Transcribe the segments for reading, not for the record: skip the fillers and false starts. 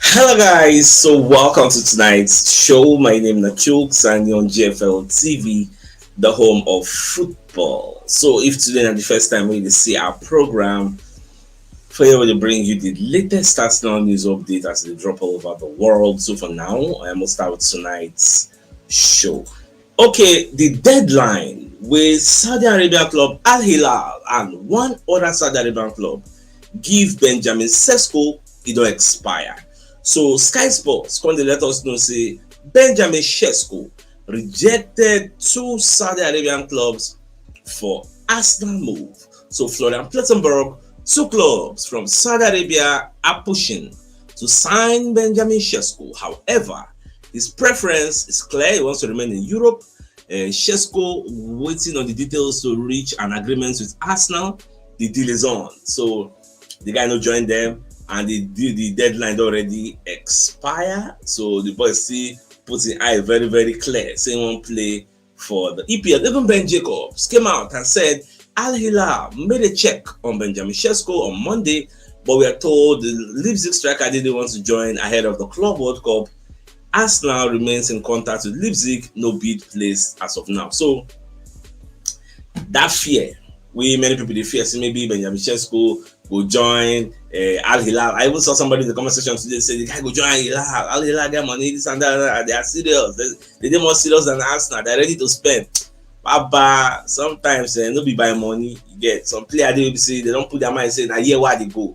Hello guys, so welcome to tonight's show. My name is CHUKS and you're on GFL TV, the home of football. So if today is the first time we see our program, for here to bring you the latest Arsenal news update as they drop all over the world. So for now, I must start with tonight's show. Okay, the deadline with Saudi Arabia club Al Hilal and one other Saudi Arabian club give Benjamin Sesko it don't expire. So Sky Sports come dey let us know say Benjamin Sesko rejected two Saudi Arabian clubs for Arsenal move. So Florian Plettenberg, two clubs from Saudi Arabia are pushing to sign Benjamin Sesko. However, his preference is clear. He wants to remain in Europe. Sesko waiting on the details to reach an agreement with Arsenal. The deal is on. So the guy no join them, and the deadline already expire. So the boys still putting eye very clear, saying won't play for the EPL. Even Ben Jacobs came out and said Al Hilal made a check on Benjamin Sesko on Monday, but we are told the Leipzig striker didn't want to join ahead of the Club World Cup. Arsenal remains in contact with Leipzig, no bid placed as of now. So that fear, many people they fear, so maybe Benjamin Sesko go join Al Hilal. I even saw somebody in the conversation today say the guy go join Al Hilal get money, this and that. They are serious. They're more serious than Arsenal. They're ready to spend. Baba, sometimes no be by money. You get some player they will say they don't put their mind say na here where they go.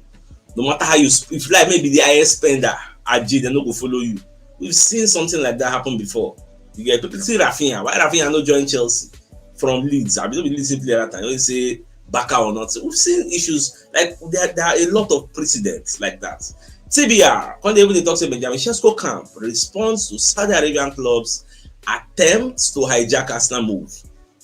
No matter how you, if like maybe the highest spender at G, they no go follow you. We've seen something like that happen before. You get people see Rafinha. Why Rafinha no join Chelsea from Leeds? I believe Leeds player that time. You say Baka or not. So we've seen issues like there are a lot of precedents like that. TBR, when they even talk to Benjamin Sesko camp responds to Saudi Arabian clubs' attempts to hijack Arsenal move,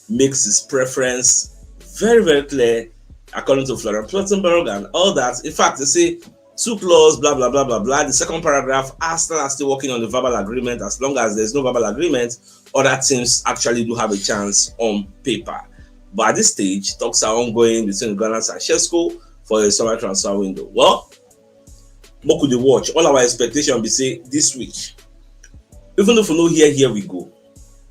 makes his preference very clear according to Florian Plettenberg and all that. In fact, they say two clause, blah. The second paragraph, Arsenal are still working on the verbal agreement. As long as there's no verbal agreement, other teams actually do have a chance on paper. But at this stage, talks are ongoing between the Gunners and Sesko for a summer transfer window. Well, what could you watch? All our expectation be say this week. Even if we know here we go.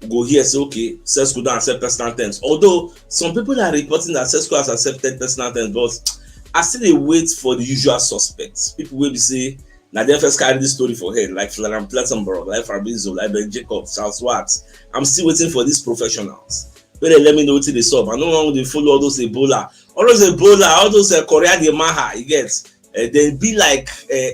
We go here, say okay, Sesko don't accept personal terms. Although some people are reporting that Sesko has accepted personal terms, but I still wait for the usual suspects. People will be say, now they first carry this story for head, like Florian Plettenberg, like Fabrizio, like Ben Jacobs, Charles Watts. I'm still waiting for these professionals. When they let me know what they solve. I don't want to follow all those Ebola, all those Korea de Maha, you get. They be like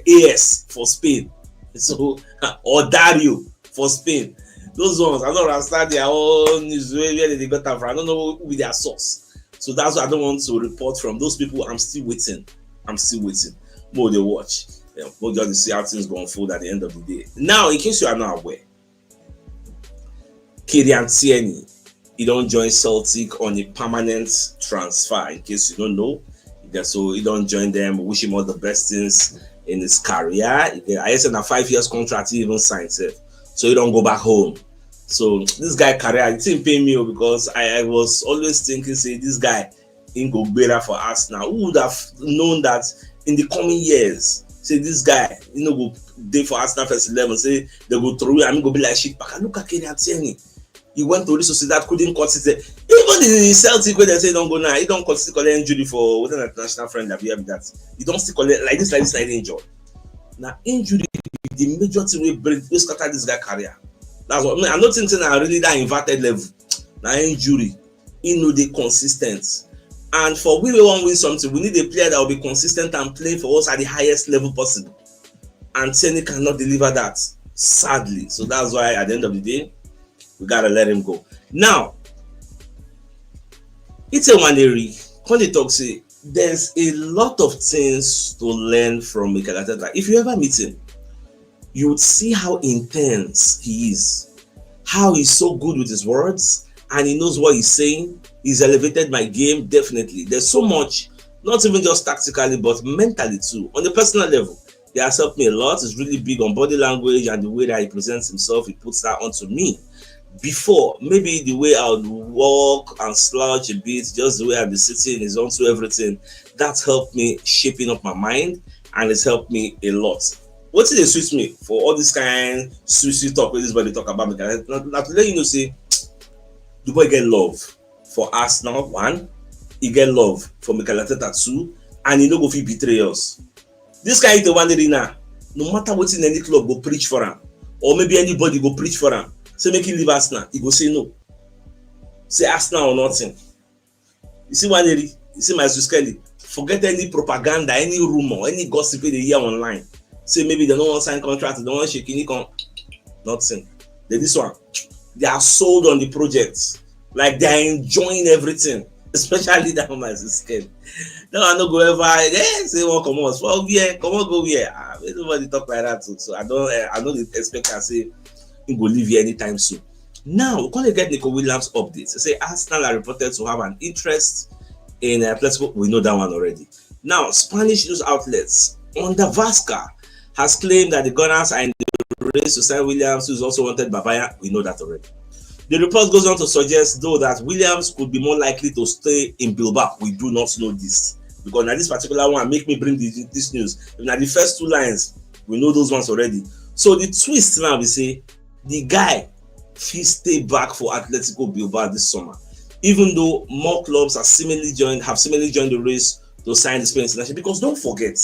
AS for Spain, so or Dario for Spain. Those ones, I don't understand their own news where they got that from. I don't know who their source. So that's why I don't want to report from those people. I'm still waiting. More they watch. We'll just see how things go unfold at the end of the day. Now, in case you are not aware, Kieran Tierney, he don't join Celtic on a permanent transfer. In case you don't know, so he don't join them. We wish him all the best things in his career. I said a 5 years contract he even signed it, so he don't go back home. So this guy career, it didn't pay me because I was always thinking, say this guy in go better for Arsenal. Who would have known that in the coming years, say this guy, go day for Arsenal first 11, say they go through, I mean go be like shit. But look at Kieran Tierney. He went to this that couldn't consider. Even the Celtic where they say don't go now, he don't consider injury for within an international friend that we have that. He don't still collect like this injury. Now injury the major thing we scatter this guy career. That's what I mean. I'm not thinking I really that inverted level. Now injury, they consistent. And for we want to win something, we need a player that will be consistent and play for us at the highest level possible. And Tierney cannot deliver that, sadly. So that's why at the end of the day, we gotta let him go. Now, it's a Nwaneri. When they talk, say there's a lot of things to learn from Mikel Arteta. If you ever meet him, you would see how intense he is, how he's so good with his words, and he knows what he's saying. He's elevated my game, definitely. There's so much, not even just tactically, but mentally too. On the personal level, he has helped me a lot. He's really big on body language and the way that he presents himself. He puts that onto me. Before, maybe the way I would walk and slouch a bit, just the way I'd be sitting is onto everything. That's helped me shaping up my mind, and it's helped me a lot. what did they switch me for all this kind sweet talk with this body talk about me? Now to let you know, say the boy get love for Arsenal, one, he get love for Mikel Arteta, two, and he no go fit betray us. This guy is the one now. No matter what in any club go preach for him, or maybe anybody go preach for him, say make him leave Arsenal, he go say no. Say Arsenal or nothing. You see Nwaneri, you see my Lewis-Skelly, forget any propaganda, any rumor, any gossip they hear online. Say maybe they don't want to sign contract, they don't want to shake any nothing. This one, they are sold on the project. Like they are enjoying everything, especially that my Lewis-Skelly. No, I don't go ever say one come on, well, yeah, come on, go here. Nobody talk like that too. So I don't expect I say he go leave here anytime soon. Now we're going to get Nico Williams updates. They say Arsenal are reported to have an interest in Atletico. We know that one already. Now, Spanish news outlets under Vasca has claimed that the Gunners are in the race to sign Williams, who is also wanted by Bayern. We know that already. The report goes on to suggest, though, that Williams could be more likely to stay in Bilbao. We do not know this, because now this particular one make me bring this news. Now the first two lines, we know those ones already. So the twist now, we say the guy he stay back for Atletico Bilbao this summer, even though more clubs have similarly joined the race to sign the Spain international. Because don't forget,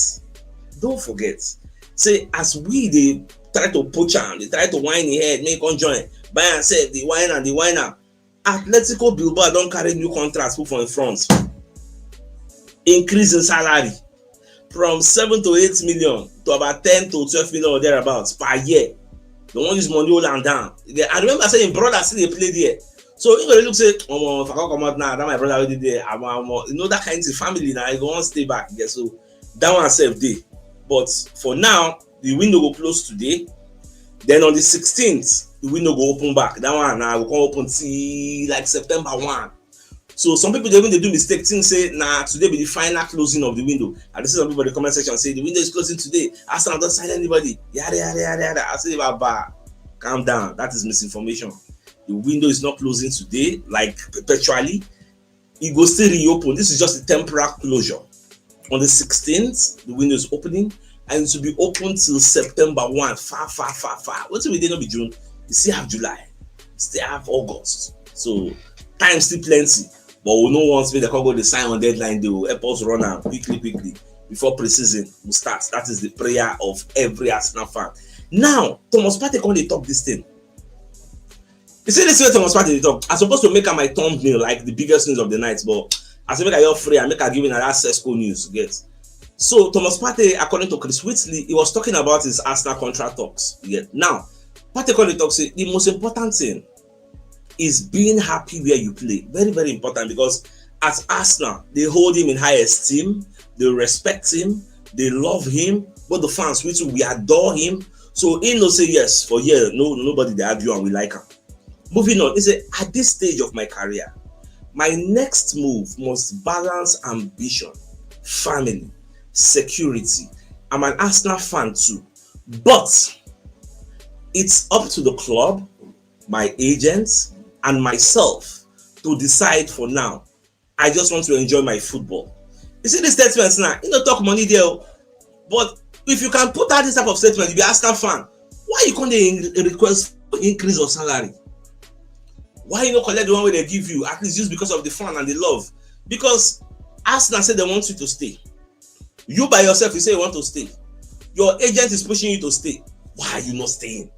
say as they try to poach him, they try to whine the head, make on join. Bayern said the whiner. Atletico Bilbao don't carry new contracts put for in front. Increase in salary from 7 to 8 million to about 10 to 12 million or thereabouts per year. They want this money all and down. I remember saying brother still they play there. So if you look say, if I come out now, that my brother already there. You know that kind of family now. You go on stay back. Yeah, so that one self day. But for now, the window will close today. Then on the 16th, the window will open back. That one now will open till like September 1. So some people they do mistake thing say nah today be the final closing of the window. And this is some people in the comment section say the window is closing today. Arsenal don't sign anybody. Yada. I say Baba, calm down. That is misinformation. The window is not closing today, like perpetually. It will still reopen. This is just a temporary closure. On the 16th, the window is opening and it will be open till September 1. Far. What will they not be June? You still have July, still have August. So time still plenty. But we know once they can go the sign on deadline, they will help us run out quickly before preseason will start. That is the prayer of every Arsenal fan. Now, Thomas Partey come dey talk this thing. You see this way Thomas Partey dey talk. I'm supposed to make my thumbnail like the biggest news of the night, but as I make I free, I make I give in that Sesko news. Get. So Thomas Partey, according to Chris Whitley, he was talking about his Arsenal contract talks. Get. Now, Partey come dey talk say the most important thing is being happy where you play. Very, very important, because at Arsenal, they hold him in high esteem, they respect him, they love him, but the fans, we adore him. So he no say yes for nobody they argue and we like him. Moving on, he said, at this stage of my career, my next move must balance ambition, family, security. I'm an Arsenal fan too, but it's up to the club, my agents, and myself to decide for now. I just want to enjoy my football. You see the statements now, you don't talk money there, but if you can put out this type of statement, you be Arsenal fan, why you can't request for increase of salary? Why you not collect the one where they give you, at least just because of the fun and the love? Because Arsenal said they want you to stay. You by yourself, you say you want to stay. Your agent is pushing you to stay. Why are you not staying?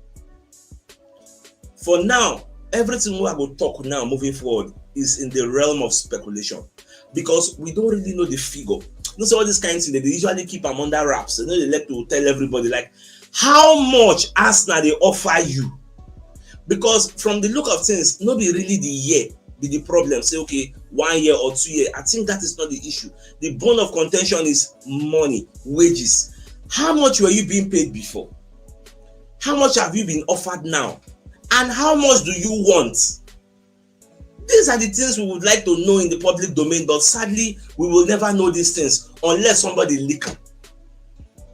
For now, everything we are going to talk now moving forward is in the realm of speculation, because we don't really know the figure. You know, all these kinds of things, they usually keep them under wraps. You know, they like to tell everybody like how much Arsenal they offer you, because from the look of things, not be really the year be the problem. Say okay, 1 year or 2 years. I think that is not the issue. The bone of contention is money, wages. How much were you being paid before? How much have you been offered now? And how much do you want? These are the things we would like to know in the public domain, but sadly, we will never know these things unless somebody leak them.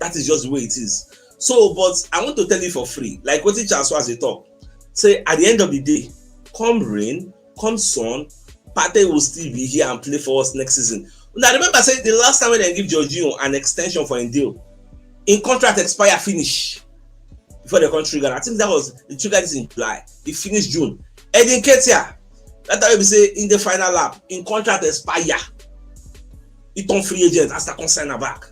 That is just the way it is. So, but I want to tell you for free, like what Charles was a talk. Say at the end of the day, come rain, come sun, Partey will still be here and play for us next season. Now remember, say the last time when they give Jorginho an extension for a deal, In contract expire finish before the country trigger. I think that was the trigger is in July. It finished June. Edin Ketia, that time we say in the final lap, in contract expire. It on free agent as the consign back.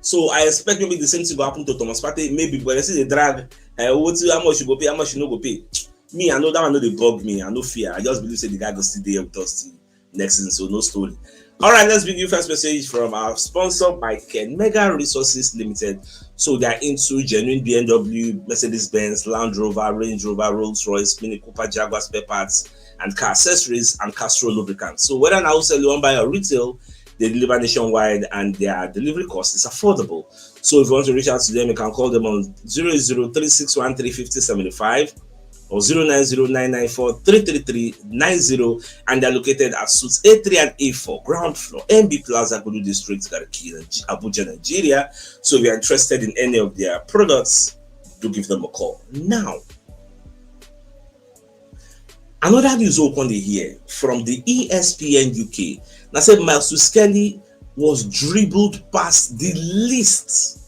So I expect maybe the same thing will happen to Thomas Partey. Maybe when they see the drag, how much you go pay, how much you no go pay. Me, I know that one, know they bug me. I no fear. I just believe say the guy go still there with us till next season. So no story. All right, let's begin. First message from our sponsor by Ken Mega Resources Limited. So they are into genuine BMW, Mercedes-Benz, Land Rover, Range Rover, Rolls-Royce, Mini Cooper, Jaguar spare parts, and car accessories and Castrol lubricants. So whether now sell you on by a retail, they deliver nationwide and their delivery cost is affordable. So if you want to reach out to them, you can call them on 00361305075 or 09099433390, and they're located at suites A3 and A4, ground floor, MB Plaza, Gulu District, Garki, Abuja, Nigeria. So if you're interested in any of their products, do give them a call. Now, another news open here from the ESPN UK. Now said Lewis-Skelly was dribbled past the least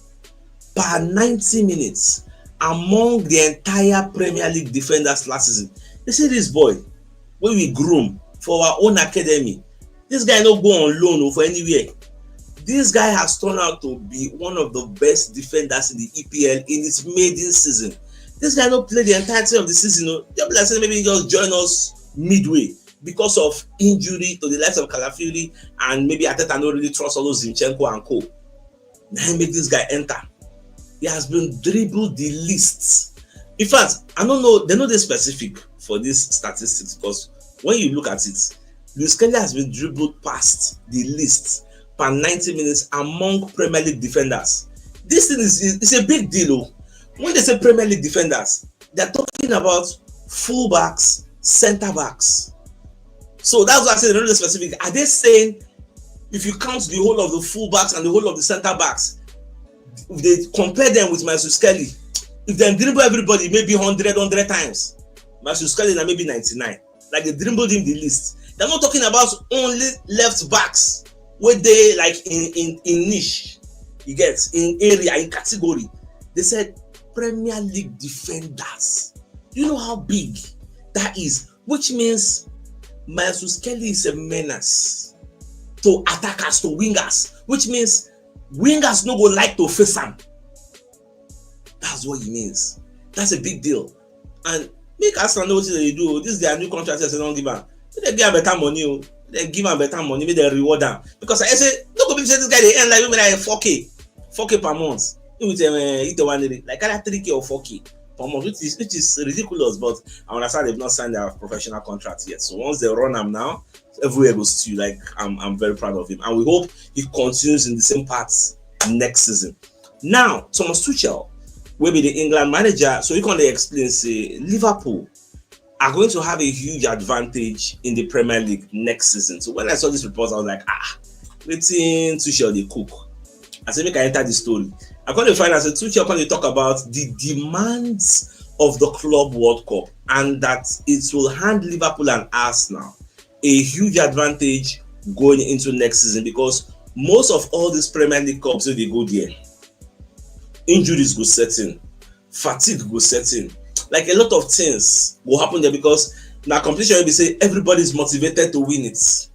per 90 minutes among the entire Premier League defenders last season. They say this boy, when we groom for our own academy, this guy no go on loan or for anywhere. This guy has turned out to be one of the best defenders in the EPL in its maiden season. This guy no play the entirety of the season. No. Like maybe he just join us midway because of injury to the likes of Calafiori, and maybe Arteta don't really trust all those Zinchenko and co. Now make this guy enter. He has been dribbled the least. In fact, I don't know, they're not that specific for these statistics, because when you look at it, Lewis-Skelly has been dribbled past the least per 90 minutes among Premier League defenders. This thing is a big deal. When they say Premier League defenders, they're talking about fullbacks, centre backs. So that's why I said they're not that specific. Are they saying if you count the whole of the fullbacks and the whole of the centre backs, if they compare them with Lewis-Skelly, if they dribble everybody maybe 100 times, Lewis-Skelly now maybe 99. Like they dribbled him the least. They're not talking about only left backs where they like in niche, you get, in area, in category. They said Premier League defenders. You know how big that is, which means Lewis-Skelly is a menace to attackers, to wingers, which means wingers no go like to face him. That's what he means. That's a big deal. And make Arsenal know what they do. This is their new contract. They don't give him. They give him better money. They give him better money. Maybe they reward them. Because I say, no go be say this guy they earn like 4K per month. Like either 3K or 4K per month, which is ridiculous. But I understand they've not signed their professional contract yet. So once they run them now, everywhere goes to you. Like I'm very proud of him, and we hope he continues in the same path next season. Now, Thomas Tuchel will be the England manager, so he can explain say Liverpool are going to have a huge advantage in the Premier League next season. So when I saw this report, I was like, waiting Tuchel they cook. I said, make I enter the story. I got to find out that Tuchel can talk about the demands of the Club World Cup, and that it will hand Liverpool and Arsenal a huge advantage going into next season, because most of all these Premier League cups, if they go there, injuries go set in, fatigue go set in, like a lot of things will happen there, because now competition will be say everybody's motivated to win it.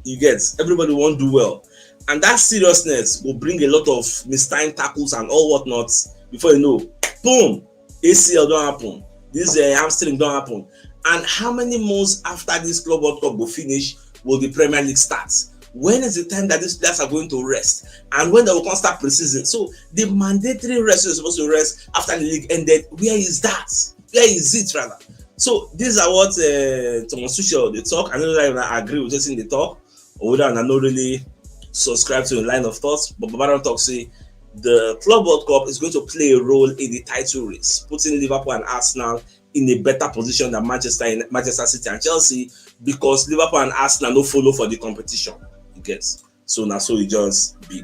You get, everybody won't do well, and that seriousness will bring a lot of mistimed tackles and all whatnot. Before you know, boom, ACL don't happen, this hamstring don't happen. And how many months after this Club World Cup will finish will the Premier League start? When is the time that these players are going to rest? And when they will start preseason? So the mandatory rest is supposed to rest after the league ended. Where is that? Where is it rather? So these are what Thomas Tuchel they talk. I don't know if I agree with just in the talk, or whether I not really subscribe to a line of thoughts. But Babadan talk say the Club World Cup is going to play a role in the title race, putting Liverpool and Arsenal in a better position than Manchester City and Chelsea, because Liverpool and Arsenal no follow for the competition. You guess. So now so it just be.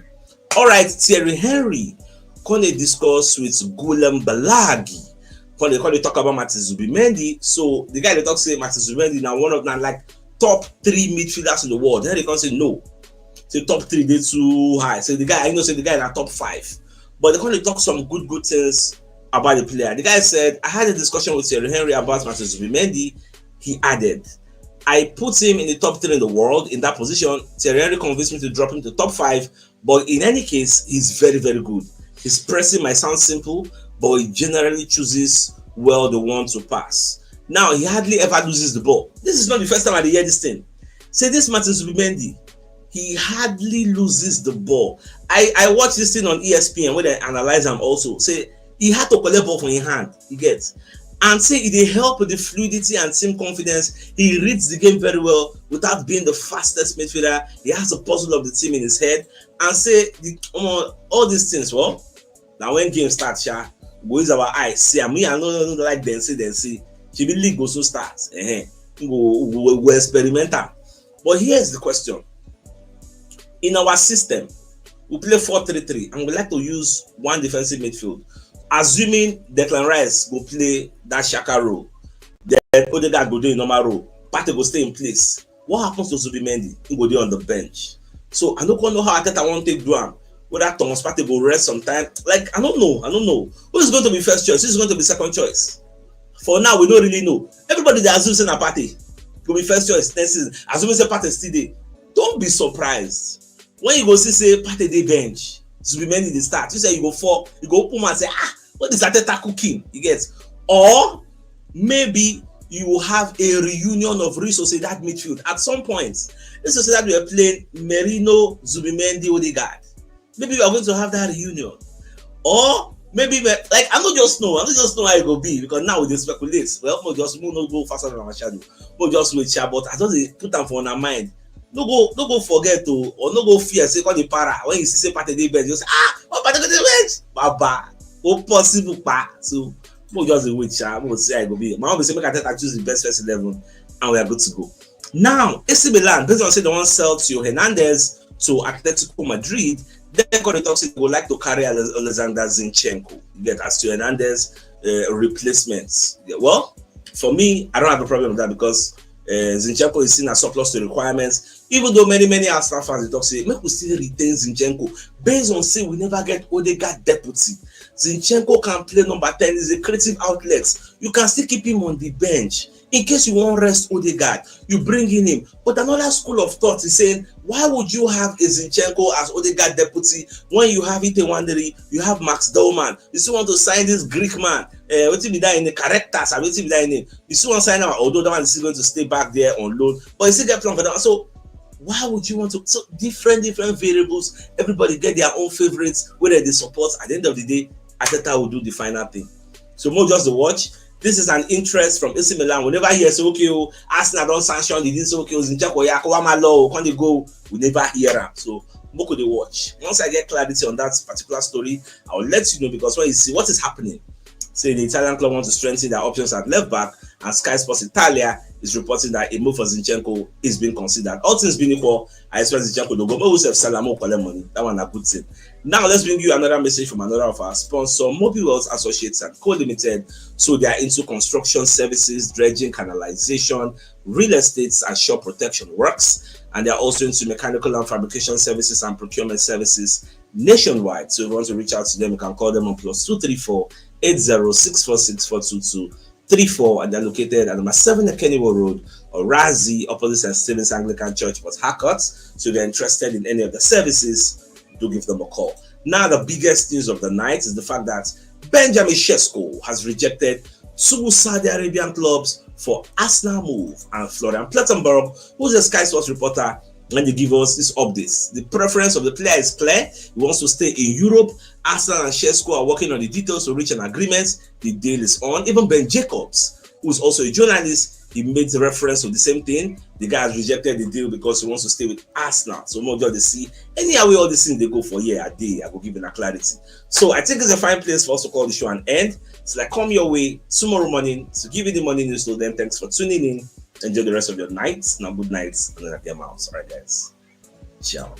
All right, Thierry Henry can they discuss with Gulam Balagi. Can they talk about Martin Zubimendi? So the guy they talk say Martin Zubimendi now one of them like top 3 midfielders in the world. Then they can say no. Say top 3 they too high. So the guy I know say the guy in top 5. but they kind of talk some good things about the player. The guy said, I had a discussion with Thierry Henry about Martin Zubimendi. He added, I put him in the top 3 in the world in that position. Thierry Henry convinced me to drop him to top 5, but in any case, he's very, very good. His pressing might sound simple, but he generally chooses well the one to pass. Now, he hardly ever loses the ball. This is not the first time I hear this thing. Say this Martin Zubimendi, he hardly loses the ball. I watched this thing on ESPN where they analyze him also. Say he had to collect ball from his hand, he gets. And say it help with the fluidity and team confidence. He reads the game very well without being the fastest midfielder. He has a puzzle of the team in his head. And say all these things, well, now when game starts, we use our eyes. See, I don't like then see. She be league also starts. We experiment. But here's the question. In our system, we play 4-3-3 and we like to use one defensive midfield. Assuming Declan Rice will play that Shaka role, then Odegaard go do a normal role, Partey go stay in place. What happens to Zubimendi? He go there on the bench. So I don't know how Arteta want to take do him. Whether Thomas Partey go rest sometime. Like I don't know. Who is going to be first choice? Who is going to be second choice? For now, we don't really know. Everybody that assumes saying Partey will be first choice next season. Assuming say Partey still there. Don't be surprised when you go see say Partey dey bench, Zubimendi dey start. You say you go fall, you go open and say, what is Arteta cooking? You get, or maybe you will have a reunion of Real Sociedad midfield at some point. Real Sociedad were playing Merino, Zubimendi, Odegaard. Maybe we are going to have that reunion, or maybe like I don't just know how it will be because now we just speculate. Well, we just no go faster than our shadow. We just wait here, but I just put them for our mind. No go forget to or no go fear say call the para when you see say Partey dey bench, you say what Partey go dey bench? Baba, possible pa. So we just wait here. We see how it go be. My mom say make Arteta choose the best first 11 and we are good to go. Now AC Milan, based on say they want sell Theo Hernandez to Atletico Madrid, they're going to talk say they would like to carry Alexander Zinchenko. You get as Theo Hernandez replacements. Yeah, well, for me, I don't have a problem with that because Zinchenko is seen as surplus to requirements. Even though many Arsenal fans they talk say make we still retain Zinchenko based on say we never get Odegaard deputy. Zinchenko can play number 10. He's a creative outlet. You can still keep him on the bench in case you want rest Odegaard. You bring in him. But another school of thought is saying, why would you have a Zinchenko as Odegaard deputy when you have Nwaneri, you have Max Dolman, you still want to sign this Greek man? What be that in the characters? I be that in him. You still want to sign him, although that one is still going to stay back there on loan, but you still get plan for that. So why would you want to? So different variables. Everybody get their own favorites, whether they support. At the end of the day, Arteta will do the final thing. So more just to watch. This is an interest from AC Milan. Whenever he hears okay, Arsenal don't sanction, they didn't say okay, Zinchenko, Yakowama law, can they go? We never hear them. So more could they watch. Once I get clarity on that particular story, I will let you know because when you see what is happening, say the Italian club wants to strengthen their options at left back, and Sky Sports Italia is reporting that a move for Zinchenko is being considered. All things being equal, I expect Zinchenko to go. But we have Salamo collect money. That one a good thing. Now let's bring you another message from another of our sponsor, Mobile Wells Associates and Co Limited. So they are into construction services, dredging, canalization, real estates, and shore protection works. And they are also into mechanical and fabrication services and procurement services nationwide. So if you want to reach out to them, you can call them on +234 8064642234, and they're located at number 7 Kennywood Road, or Razi, opposite St. Stephen's Anglican Church, Port Harcourt. So if you're interested in any of the services, do give them a call. Now, the biggest news of the night is the fact that Benjamin Sesko has rejected 2 Saudi Arabian clubs for Arsenal move, and Florian Plettenberg, who's a Sky Sports reporter, when they give us this updates. The preference of the player is clear. He wants to stay in Europe. Arsenal and Sesko are working on the details to reach an agreement. The deal is on. Even Ben Jacobs, who is also a journalist, he made the reference to the same thing. The guy has rejected the deal because he wants to stay with Arsenal. So more just to see anyhow all these things they go for a day. I will give you a clarity. So I think it's a fine place for us to call the show an end. So like come your way tomorrow morning to give you the morning news. So then thanks for tuning in. Enjoy the rest of your night. Now good night and then I'm out. All right, guys. Ciao.